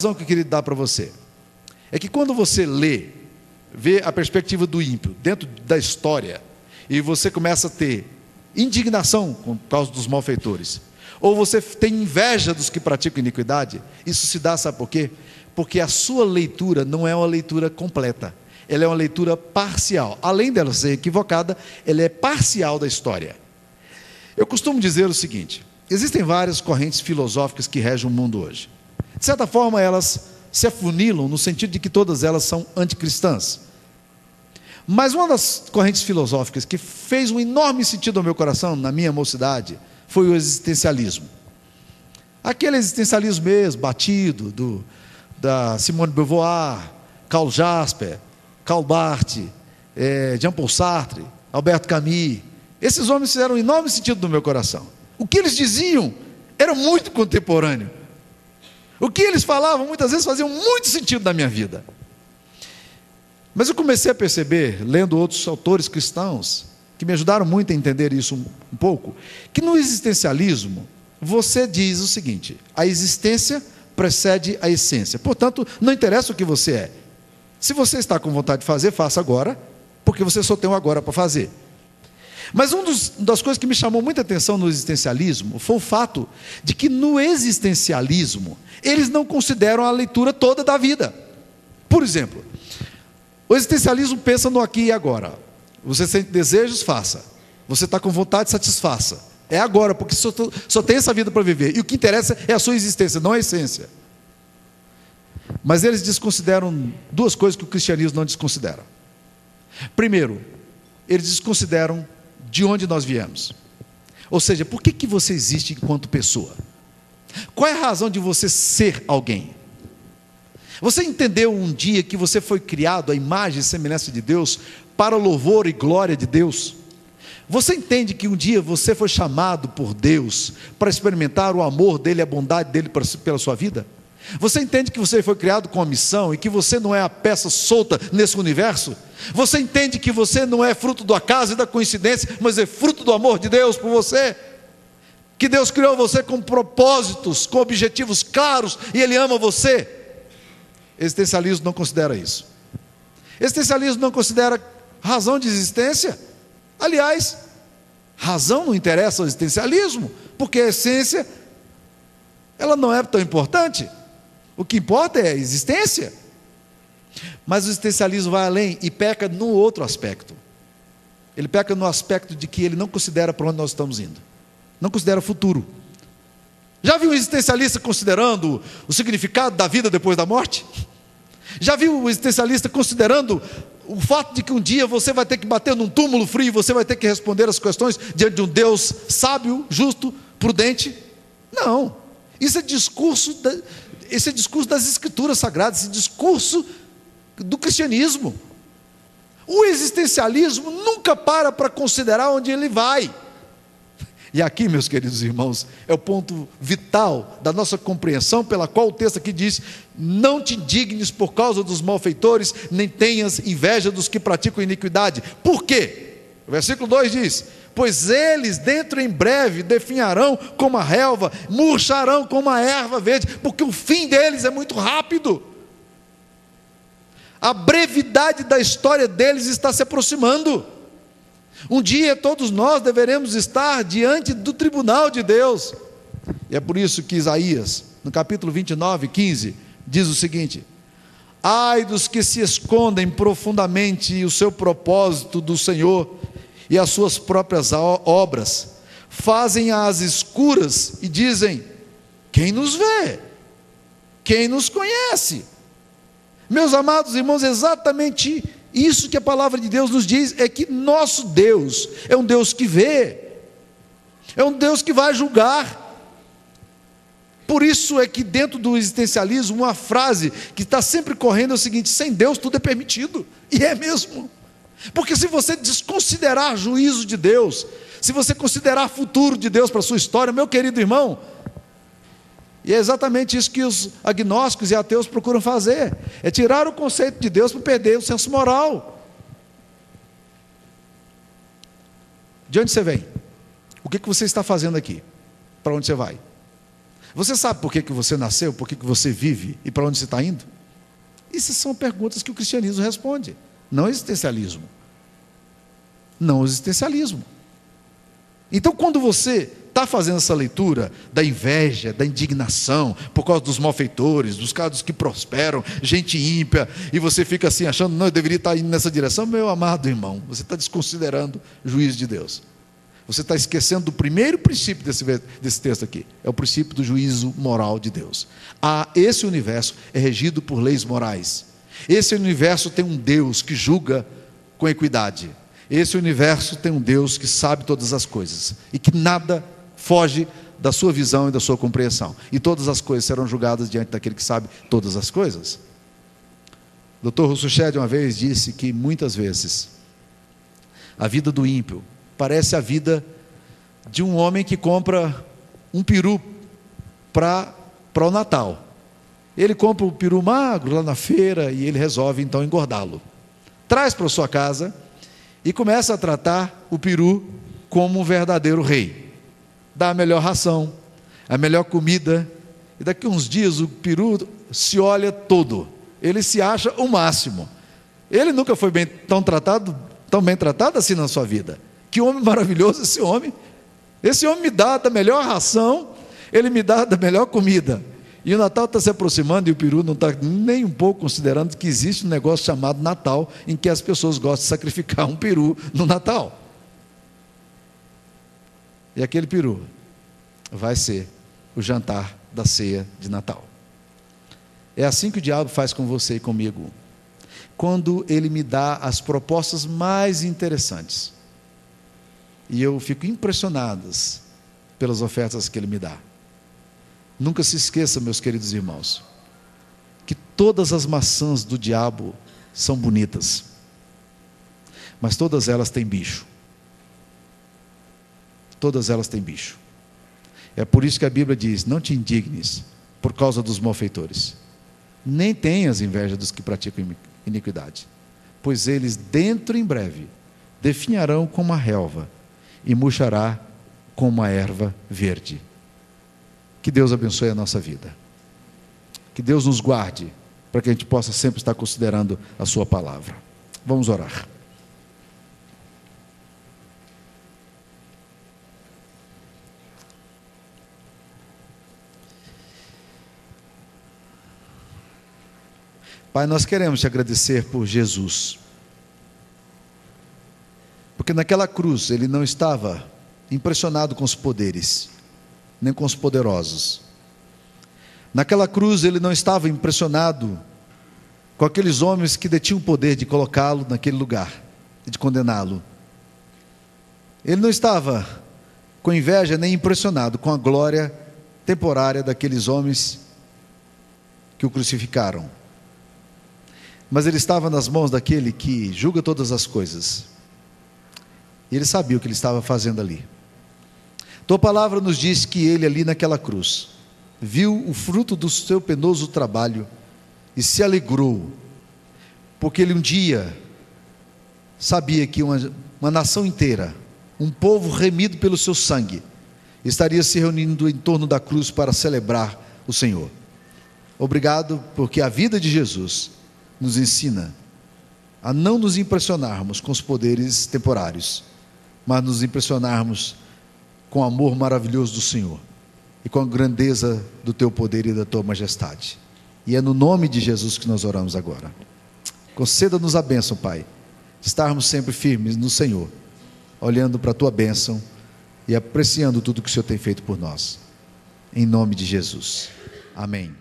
razão que eu queria dar para você é que quando você vê a perspectiva do ímpio dentro da história, e você começa a ter indignação por causa dos malfeitores, ou você tem inveja dos que praticam iniquidade, isso se dá, sabe por quê? Porque a sua leitura não é uma leitura completa, ela é uma leitura parcial. Além dela ser equivocada, ela é parcial da história. Eu costumo dizer o seguinte: existem várias correntes filosóficas que regem o mundo hoje. De certa forma, elas se afunilam no sentido de que todas elas são anticristãs. Mas uma das correntes filosóficas que fez um enorme sentido ao meu coração, na minha mocidade, foi o existencialismo. Aquele existencialismo mesmo, batido, da Simone de Beauvoir, Karl Jasper, Karl Barth, Jean-Paul Sartre, Albert Camus. Esses homens fizeram um enorme sentido no meu coração. O que eles diziam era muito contemporâneo. O que eles falavam, muitas vezes, fazia muito sentido na minha vida. Mas eu comecei a perceber, lendo outros autores cristãos, que me ajudaram muito a entender isso um pouco, que no existencialismo, você diz o seguinte: a existência precede a essência. Portanto, não interessa o que você é. Se você está com vontade de fazer, faça agora, porque você só tem o agora para fazer. Mas uma das coisas que me chamou muita atenção no existencialismo foi o fato de que no existencialismo eles não consideram a leitura toda da vida. Por exemplo, o existencialismo pensa no aqui e agora. Você sente desejos, faça. Você está com vontade, satisfaça. É agora, porque só tem essa vida para viver. E o que interessa é a sua existência, não a essência. Mas eles desconsideram duas coisas que o cristianismo não desconsidera. Primeiro, eles desconsideram de onde nós viemos. Ou seja, por que você existe enquanto pessoa? Qual é a razão de você ser alguém? Você entendeu um dia que você foi criado à imagem e semelhança de Deus, para louvor e glória de Deus? Você entende que um dia você foi chamado por Deus para experimentar o amor dele, a bondade dele pela sua vida? Você entende que você foi criado com uma missão e que você não é a peça solta nesse universo? Você entende que você não é fruto do acaso e da coincidência, mas é fruto do amor de Deus por você? Que Deus criou você com propósitos, com objetivos claros, e Ele ama você? Existencialismo não considera isso. Existencialismo não considera razão de existência. Aliás, razão não interessa ao existencialismo, porque a essência, ela não é tão importante. O que importa é a existência. Mas o existencialismo vai além e peca no outro aspecto. Ele peca no aspecto de que ele não considera para onde nós estamos indo, não considera o futuro. Já viu um existencialista considerando o significado da vida depois da morte? Já viu um existencialista considerando o fato de que um dia você vai ter que bater num túmulo frio, você vai ter que responder as questões diante de um Deus sábio, justo, prudente? Não. Isso é discurso das escrituras sagradas, esse discurso do cristianismo. O existencialismo nunca para considerar onde ele vai. E aqui, meus queridos irmãos, é o ponto vital da nossa compreensão, pela qual o texto aqui diz: não te indignes por causa dos malfeitores, nem tenhas inveja dos que praticam iniquidade. Por quê? O versículo 2 diz: pois eles dentro em breve definharão como a relva, murcharão como a erva verde, porque o fim deles é muito rápido. A brevidade da história deles está se aproximando. Um dia todos nós deveremos estar diante do tribunal de Deus. E é por isso que Isaías, no capítulo 29, 15, diz o seguinte: ai dos que se escondem profundamente o seu propósito do Senhor e as suas próprias obras, fazem às escuras e dizem: quem nos vê? Quem nos conhece? Meus amados irmãos, exatamente isso que a palavra de Deus nos diz, é que nosso Deus é um Deus que vê, é um Deus que vai julgar. Por isso é que dentro do existencialismo, uma frase que está sempre correndo é o seguinte: sem Deus tudo é permitido. E é mesmo. Porque se você desconsiderar juízo de Deus, se você considerar futuro de Deus para a sua história, meu querido irmão, e é exatamente isso que os agnósticos e ateus procuram fazer, é tirar o conceito de Deus para perder o senso moral. De onde você vem? O que você está fazendo aqui? Para onde você vai? Você sabe por que você nasceu, por que você vive e para onde você está indo? Essas são perguntas que o cristianismo responde, não existencialismo. Não existencialismo. Então, quando você está fazendo essa leitura da inveja, da indignação, por causa dos malfeitores, dos casos que prosperam, gente ímpia, e você fica assim achando, não, eu deveria estar indo nessa direção, meu amado irmão, você está desconsiderando o juízo de Deus. Você está esquecendo do primeiro princípio desse texto aqui, é o princípio do juízo moral de Deus. Esse universo é regido por leis morais. Esse universo tem um Deus que julga com equidade. Esse universo tem um Deus que sabe todas as coisas e que nada foge da sua visão e da sua compreensão. E todas as coisas serão julgadas diante daquele que sabe todas as coisas. O Dr. Russell Shedd uma vez disse que muitas vezes a vida do ímpio parece a vida de um homem que compra um peru para o Natal. Ele compra um peru magro lá na feira e ele resolve então engordá-lo. Traz para sua casa e começa a tratar o peru como um verdadeiro rei. Dá a melhor ração, a melhor comida, e daqui a uns dias o peru se olha todo, ele se acha o máximo. Ele nunca foi tão bem tratado assim na sua vida. Que homem maravilhoso esse homem! Esse homem me dá da melhor ração, ele me dá da melhor comida. E o Natal está se aproximando e o peru não está nem um pouco considerando que existe um negócio chamado Natal, em que as pessoas gostam de sacrificar um peru no Natal. E aquele peru vai ser o jantar da ceia de Natal. É assim que o diabo faz com você e comigo. Quando ele me dá as propostas mais interessantes. E eu fico impressionado pelas ofertas que ele me dá. Nunca se esqueça, meus queridos irmãos, que todas as maçãs do diabo são bonitas, mas todas elas têm bicho. Todas elas têm bicho. É por isso que a Bíblia diz: não te indignes por causa dos malfeitores, nem tenhas inveja dos que praticam iniquidade, pois eles dentro em breve definharão como a relva e murchará como a erva verde. Que Deus abençoe a nossa vida. Que Deus nos guarde, para que a gente possa sempre estar considerando a sua palavra. Vamos orar. Pai, nós queremos te agradecer por Jesus. Porque naquela cruz ele não estava impressionado com os poderes, nem com os poderosos. Naquela cruz ele não estava impressionado com aqueles homens que detinham o poder de colocá-lo naquele lugar e de condená-lo. Ele não estava com inveja nem impressionado com a glória temporária daqueles homens que o crucificaram. Mas ele estava nas mãos daquele que julga todas as coisas. E ele sabia o que ele estava fazendo ali. Tua palavra nos diz que ele ali naquela cruz viu o fruto do seu penoso trabalho e se alegrou, porque ele um dia sabia que uma nação inteira, um povo remido pelo seu sangue, estaria se reunindo em torno da cruz para celebrar o Senhor. Obrigado, porque a vida de Jesus nos ensina a não nos impressionarmos com os poderes temporários, mas nos impressionarmos com o amor maravilhoso do Senhor e com a grandeza do teu poder e da tua majestade. E é no nome de Jesus que nós oramos agora. Conceda-nos a bênção, Pai, estarmos sempre firmes no Senhor, olhando para a tua bênção e apreciando tudo que o Senhor tem feito por nós. Em nome de Jesus. Amém.